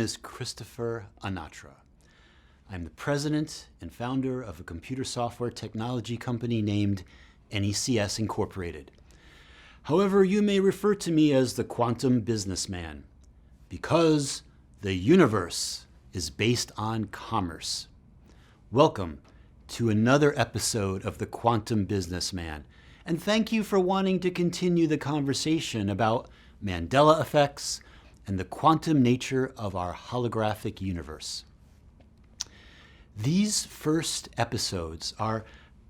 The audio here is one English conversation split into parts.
is Christopher Anatra. I'm the president and founder of a computer software technology company named NECS Incorporated. However, you may refer to me as the quantum businessman because the universe is based on commerce. Welcome to another episode of the Quantum Businessman, and thank you for wanting to continue the conversation about Mandela Effects and the quantum nature of our holographic universe. These first episodes are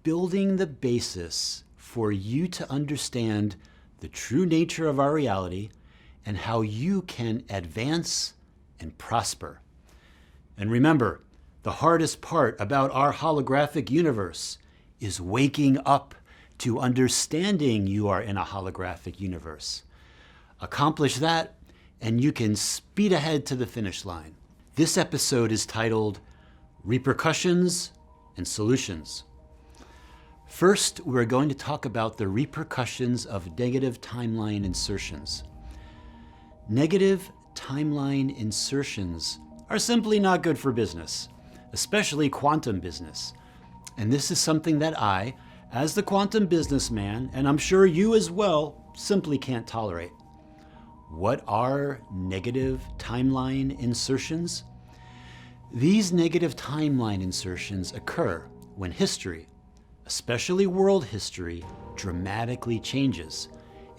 building the basis for you to understand the true nature of our reality and how you can advance and prosper. And remember, the hardest part about our holographic universe is waking up to understanding you are in a holographic universe. Accomplish that, and you can speed ahead to the finish line. This episode is titled Repercussions and Solutions. First, we're going to talk about the repercussions of negative timeline insertions. Negative timeline insertions are simply not good for business, especially quantum business. And this is something that I, as the quantum businessman, and I'm sure you as well, simply can't tolerate. What are negative timeline insertions? These negative timeline insertions occur when history, especially world history, dramatically changes.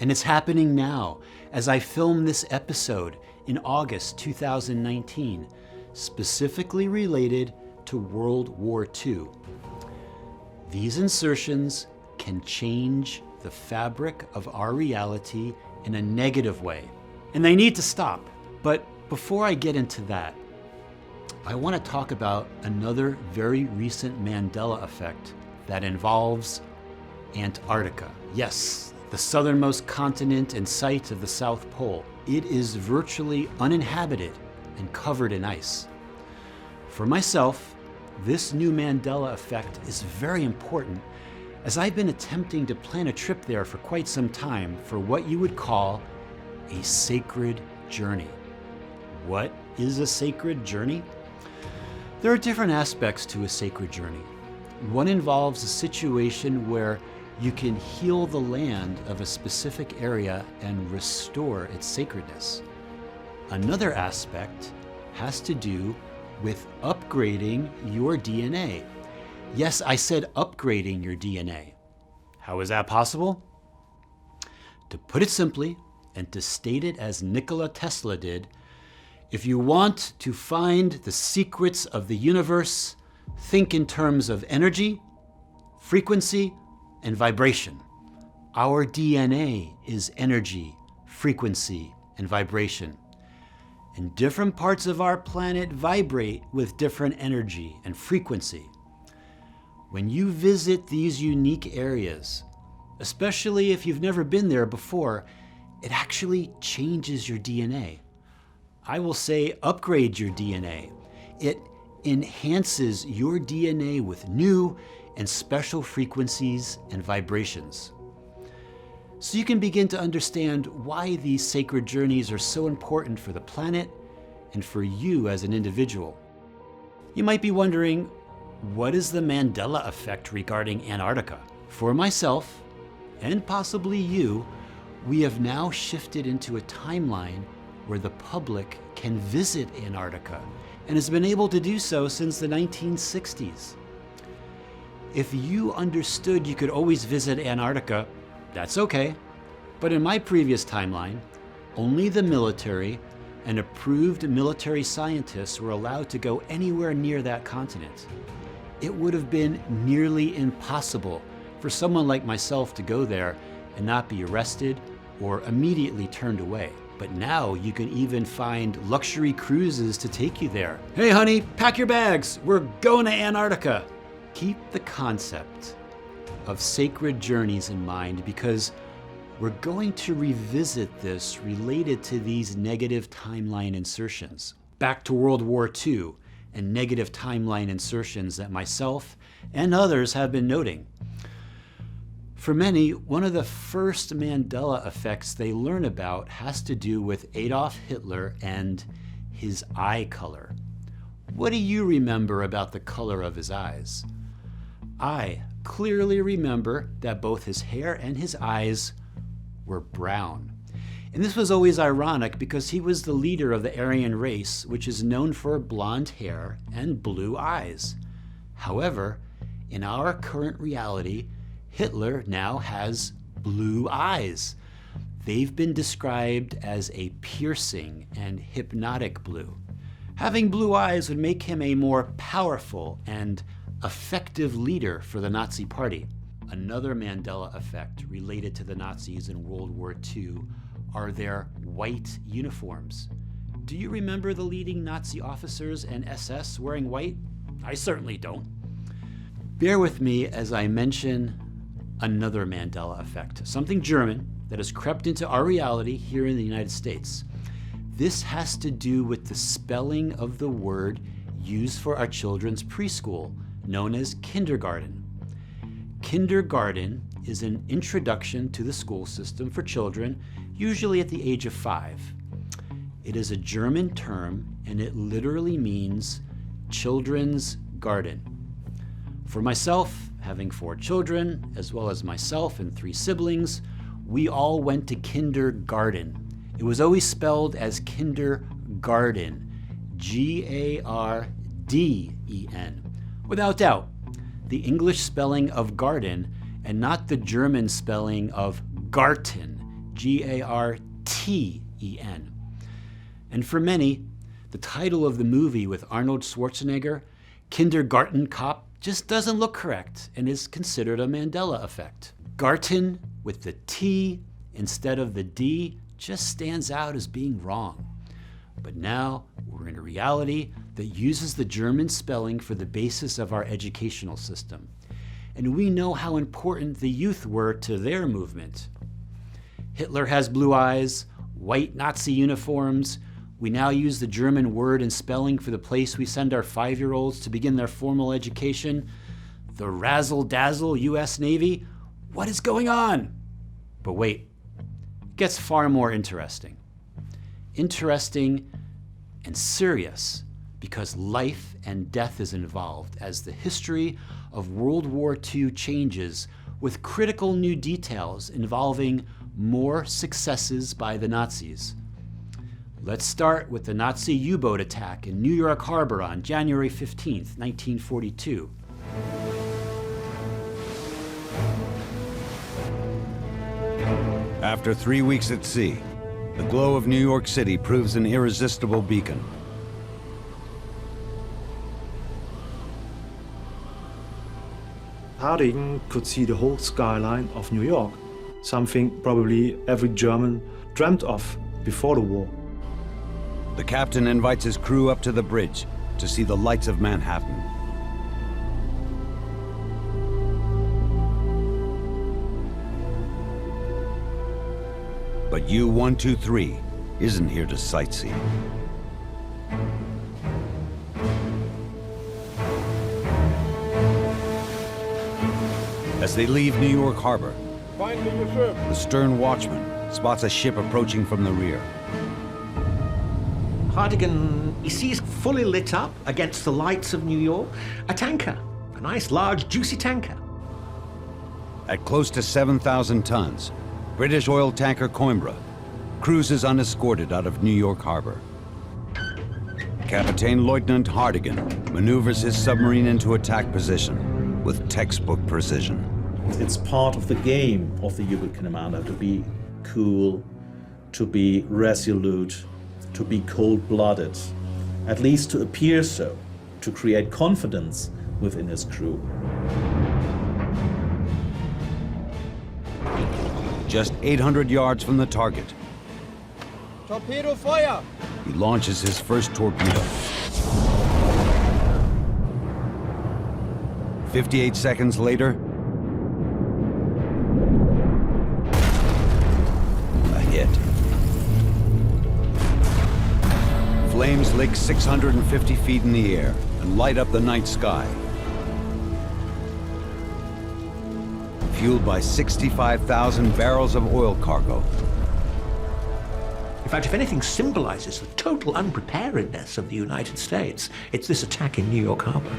And it's happening now as I film this episode in August 2019, specifically related to World War II. These insertions can change the fabric of our reality in a negative way, and they need to stop. But before I get into that, I want to talk about another very recent Mandela effect that involves Antarctica. Yes, the southernmost continent and site of the South Pole. It is virtually uninhabited and covered in ice. For myself, this new Mandela effect is very important, as I've been attempting to plan a trip there for quite some time for what you would call a sacred journey. What is a sacred journey? There are different aspects to a sacred journey. One involves a situation where you can heal the land of a specific area and restore its sacredness. Another aspect has to do with upgrading your DNA. Yes, I said upgrading your DNA. How is that possible? To put it simply, and to state it as Nikola Tesla did, if you want to find the secrets of the universe, think in terms of energy, frequency, and vibration. Our DNA is energy, frequency, and vibration. And different parts of our planet vibrate with different energy and frequency. When you visit these unique areas, especially if you've never been there before, it actually changes your DNA. I will say upgrade your DNA. It enhances your DNA with new and special frequencies and vibrations. So you can begin to understand why these sacred journeys are so important for the planet and for you as an individual. You might be wondering, what is the Mandela effect regarding Antarctica? For myself, and possibly you, we have now shifted into a timeline where the public can visit Antarctica and has been able to do so since the 1960s. If you understood you could always visit Antarctica, that's okay. But in my previous timeline, only the military and approved military scientists were allowed to go anywhere near that continent. It would have been nearly impossible for someone like myself to go there and not be arrested or immediately turned away. But now you can even find luxury cruises to take you there. Hey honey, pack your bags, we're going to Antarctica. Keep the concept of sacred journeys in mind, because we're going to revisit this related to these negative timeline insertions. Back to World War II and negative timeline insertions that myself and others have been noting. For many, one of the first Mandela effects they learn about has to do with Adolf Hitler and his eye color. What do you remember about the color of his eyes? I clearly remember that both his hair and his eyes were brown. And this was always ironic because he was the leader of the Aryan race, which is known for blonde hair and blue eyes. However, in our current reality, Hitler now has blue eyes. They've been described as a piercing and hypnotic blue. Having blue eyes would make him a more powerful and effective leader for the Nazi Party. Another Mandela effect related to the Nazis in World War II are their white uniforms. Do you remember the leading Nazi officers and SS wearing white? I certainly don't. Bear with me as I mention another Mandela effect, something German that has crept into our reality here in the United States. This has to do with the spelling of the word used for our children's preschool, known as kindergarten. Kindergarten is an introduction to the school system for children, usually at the age of 5. It is a German term, and it literally means children's garden. For myself, having 4 children, as well as myself and 3 siblings, we all went to kindergarten. It was always spelled as kindergarten, G-A-R-D-E-N. Without doubt, the English spelling of garden and not the German spelling of Garten, G-A-R-T-E-N. And for many, the title of the movie with Arnold Schwarzenegger, Kindergarten Cop, just doesn't look correct and is considered a Mandela effect. Garten with the T instead of the D just stands out as being wrong. But now we're in a reality that uses the German spelling for the basis of our educational system. And we know how important the youth were to their movement. Hitler has blue eyes, white Nazi uniforms. We now use the German word and spelling for the place we send our 5-year-olds to begin their formal education. The razzle-dazzle US Navy. What is going on? But wait, it gets far more interesting. Interesting and serious because life and death is involved as the history of World War II changes with critical new details involving more successes by the Nazis. Let's start with the Nazi U-boat attack in New York Harbor on January 15th, 1942. After 3 weeks at sea, the glow of New York City proves an irresistible beacon. Harding could see the whole skyline of New York, something probably every German dreamt of before the war. The captain invites his crew up to the bridge to see the lights of Manhattan. But U-123 isn't here to sightsee. As they leave New York Harbor, the stern watchman spots a ship approaching from the rear. Hardigan, he sees fully lit up against the lights of New York, a tanker, a nice large juicy tanker. At close to 7,000 tons, British oil tanker Coimbra cruises unescorted out of New York Harbor. Captain Lieutenant Hardigan maneuvers his submarine into attack position with textbook precision. It's part of the game of the U-boat commander to be cool, to be resolute, to be cold-blooded, at least to appear so, to create confidence within his crew. Just 800 yards from the target, Torpedo fire! he launches his first torpedo. 58 seconds later, a hit. Flames lick 650 feet in the air and light up the night sky. Fueled by 65,000 barrels of oil cargo. fact, if anything symbolizes the total unpreparedness of the United States, it's this attack in New York Harbor.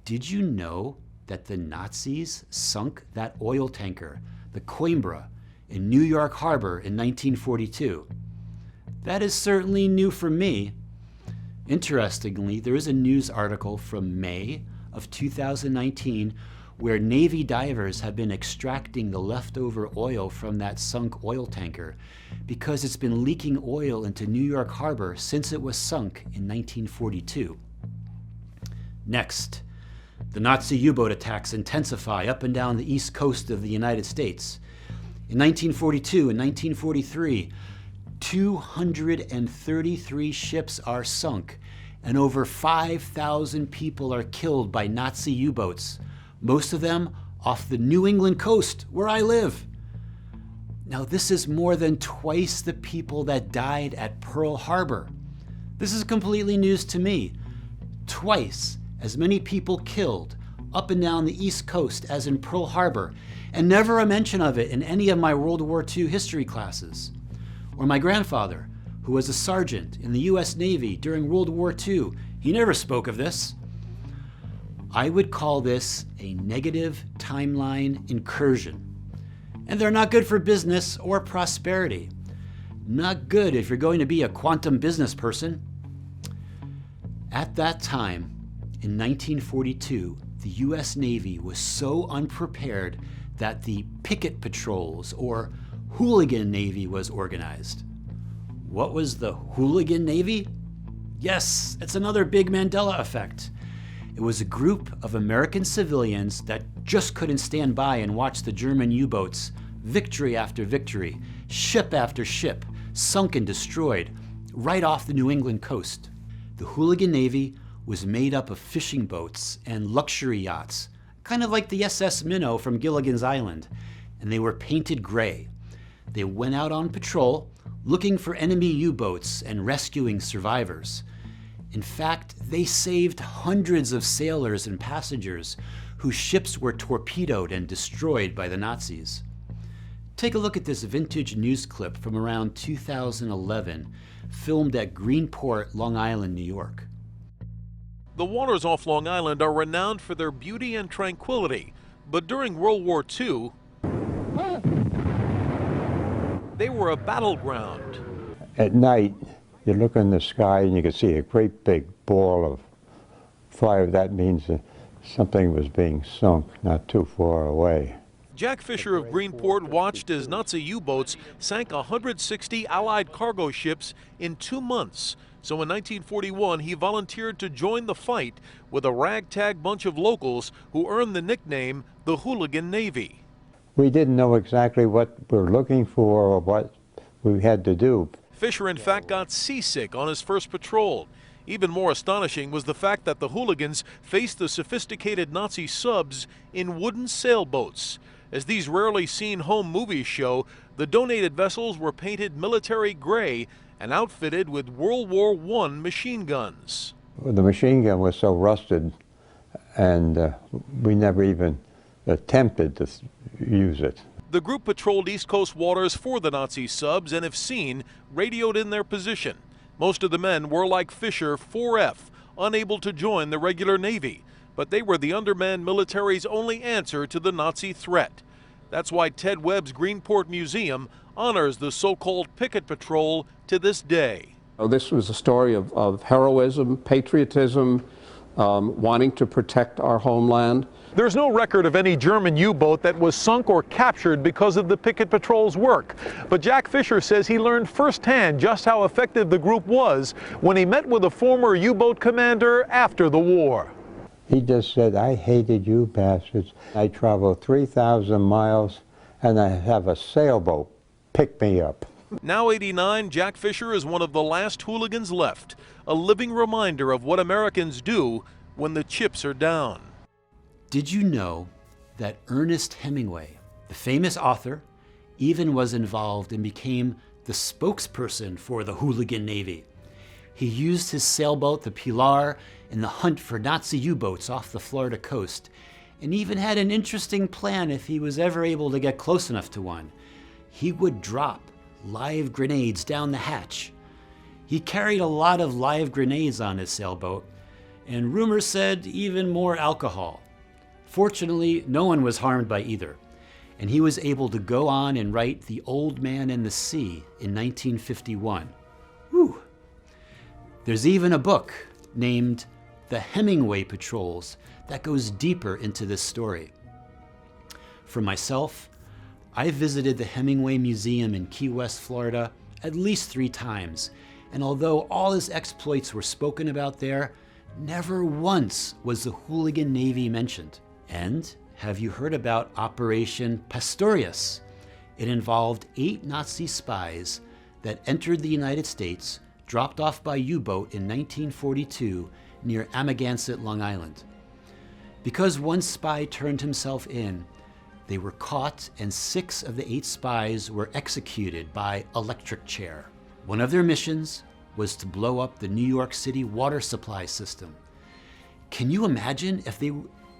Did you know that the Nazis sunk that oil tanker, the Coimbra, in New York Harbor in 1942? That is certainly new for me. Interestingly, there is a news article from May of 2019 where Navy divers have been extracting the leftover oil from that sunk oil tanker because it's been leaking oil into New York Harbor since it was sunk in 1942. Next, the Nazi U-boat attacks intensify up and down the east coast of the United States. In 1942 and 1943, 233 ships are sunk, and over 5,000 people are killed by Nazi U-boats, most of them off the New England coast, where I live. Now, this is more than twice the people that died at Pearl Harbor. This is completely news to me. Twice as many people killed up and down the East Coast as in Pearl Harbor, and never a mention of it in any of my World War II history classes. Or my grandfather, who was a sergeant in the US Navy during World War II, he never spoke of this. I would call this a negative timeline incursion. And they're not good for business or prosperity. Not good if you're going to be a quantum business person. At that time, in 1942, the US Navy was so unprepared that the picket patrols, or Hooligan Navy, was organized. What was the Hooligan Navy? Yes, it's another big Mandela Effect. It was a group of American civilians that just couldn't stand by and watch the German U-boats, victory after victory, ship after ship, sunk and destroyed, right off the New England coast. The Hooligan Navy was made up of fishing boats and luxury yachts, kind of like the SS Minnow from Gilligan's Island, and they were painted gray. They went out on patrol, looking for enemy U-boats and rescuing survivors. In fact, they saved hundreds of sailors and passengers whose ships were torpedoed and destroyed by the Nazis. Take a look at this vintage news clip from around 2011, filmed at Greenport, Long Island, New York. The waters off Long Island are renowned for their beauty and tranquility, but during World War II, they were a battleground. At night, you look in the sky and you can see a great big ball of fire. That means that something was being sunk not too far away. Jack Fisher of Greenport watched as Nazi U-boats sank 160 Allied cargo ships in 2 months. So in 1941, he volunteered to join the fight with a ragtag bunch of locals who earned the nickname the Hooligan Navy. We didn't know exactly what we were looking for or what we had to do. Fisher, in fact, got seasick on his first patrol. Even more astonishing was the fact that the hooligans faced the sophisticated Nazi subs in wooden sailboats. As these rarely seen home movies show, the donated vessels were painted military gray and outfitted with World War I machine guns. The machine gun was so rusted, and we never even attempted to use it. The group patrolled East Coast waters for the Nazi subs and, if seen, radioed in their position. Most of the men were like Fisher, 4F, unable to join the regular Navy, but they were the undermanned military's only answer to the Nazi threat. That's why Ted Webb's Greenport Museum honors the so-called picket patrol to this day. This was a story of heroism, patriotism, wanting to protect our homeland. There's no record of any German U-boat that was sunk or captured because of the picket patrol's work. But Jack Fisher says he learned firsthand just how effective the group was when he met with a former U-boat commander after the war. He just said, "I hated you bastards. I traveled 3,000 miles and I have a sailboat pick me up." Now 89, Jack Fisher is one of the last hooligans left, a living reminder of what Americans do when the chips are down. Did you know that Ernest Hemingway, the famous author, even was involved and became the spokesperson for the Hooligan Navy? He used his sailboat, the Pilar, in the hunt for Nazi U-boats off the Florida coast, and even had an interesting plan if he was ever able to get close enough to one. He would drop live grenades down the hatch. He carried a lot of live grenades on his sailboat, and rumors said even more alcohol. Fortunately, no one was harmed by either, and he was able to go on and write The Old Man and the Sea in 1951. Whew. There's even a book named The Hemingway Patrols that goes deeper into this story. For myself, I visited the Hemingway Museum in Key West, Florida at least 3 times, and although all his exploits were spoken about there, never once was the Hooligan Navy mentioned. And have you heard about Operation Pastorius? It involved 8 Nazi spies that entered the United States, dropped off by U-boat in 1942 near Amagansett, Long Island. Because one spy turned himself in, they were caught, and 6 of the 8 spies were executed by electric chair. One of their missions was to blow up the New York City water supply system. Can you imagine if they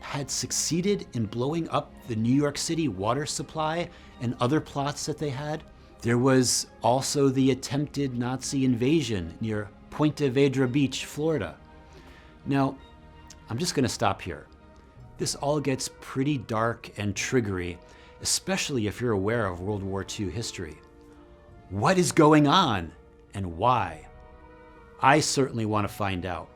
had succeeded in blowing up the New York City water supply and other plots that they had? There was also the attempted Nazi invasion near Point Vedra Beach, Florida. Now, I'm just going to stop here. This all gets pretty dark and triggery, especially if you're aware of World War II history. What is going on and why? I certainly want to find out.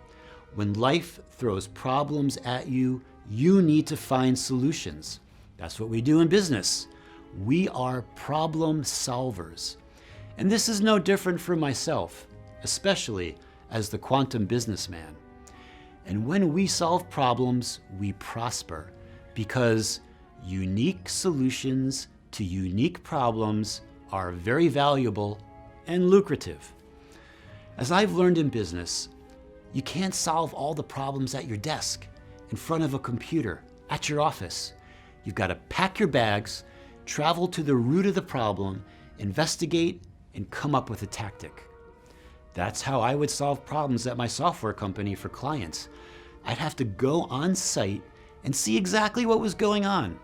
When life throws problems at you, you need to find solutions. That's what we do in business. We are problem solvers. And this is no different for myself, especially as the quantum businessman. And when we solve problems, we prosper, because unique solutions to unique problems are very valuable and lucrative. As I've learned in business, you can't solve all the problems at your desk, in front of a computer, at your office. You've got to pack your bags, travel to the root of the problem, investigate, and come up with a tactic. That's how I would solve problems at my software company for clients. I'd have to go on site and see exactly what was going on.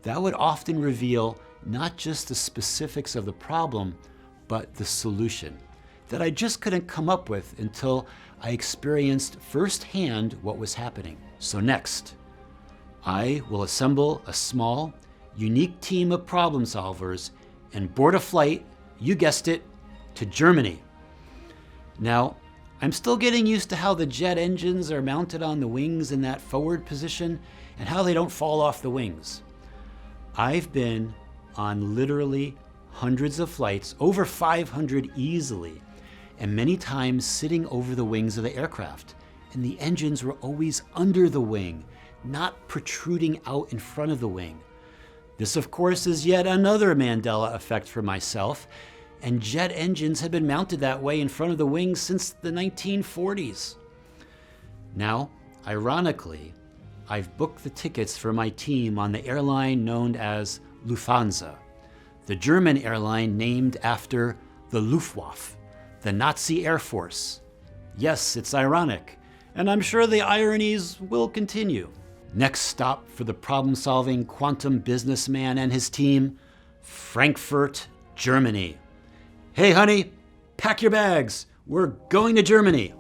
That would often reveal not just the specifics of the problem, but the solution that I just couldn't come up with until I experienced firsthand what was happening. So next, I will assemble a small, unique team of problem solvers and board a flight, you guessed it, to Germany. Now, I'm still getting used to how the jet engines are mounted on the wings in that forward position and how they don't fall off the wings. I've been on literally hundreds of flights, over 500 easily, and many times sitting over the wings of the aircraft. And the engines were always under the wing, not protruding out in front of the wing. This, of course, is yet another Mandela effect for myself, and jet engines had been mounted that way in front of the wings since the 1940s. Now, ironically, I've booked the tickets for my team on the airline known as Lufthansa, the German airline named after the Luftwaffe, the Nazi Air Force. Yes, it's ironic, and I'm sure the ironies will continue. Next stop for the problem-solving quantum businessman and his team, Frankfurt, Germany. Hey honey, pack your bags. We're going to Germany.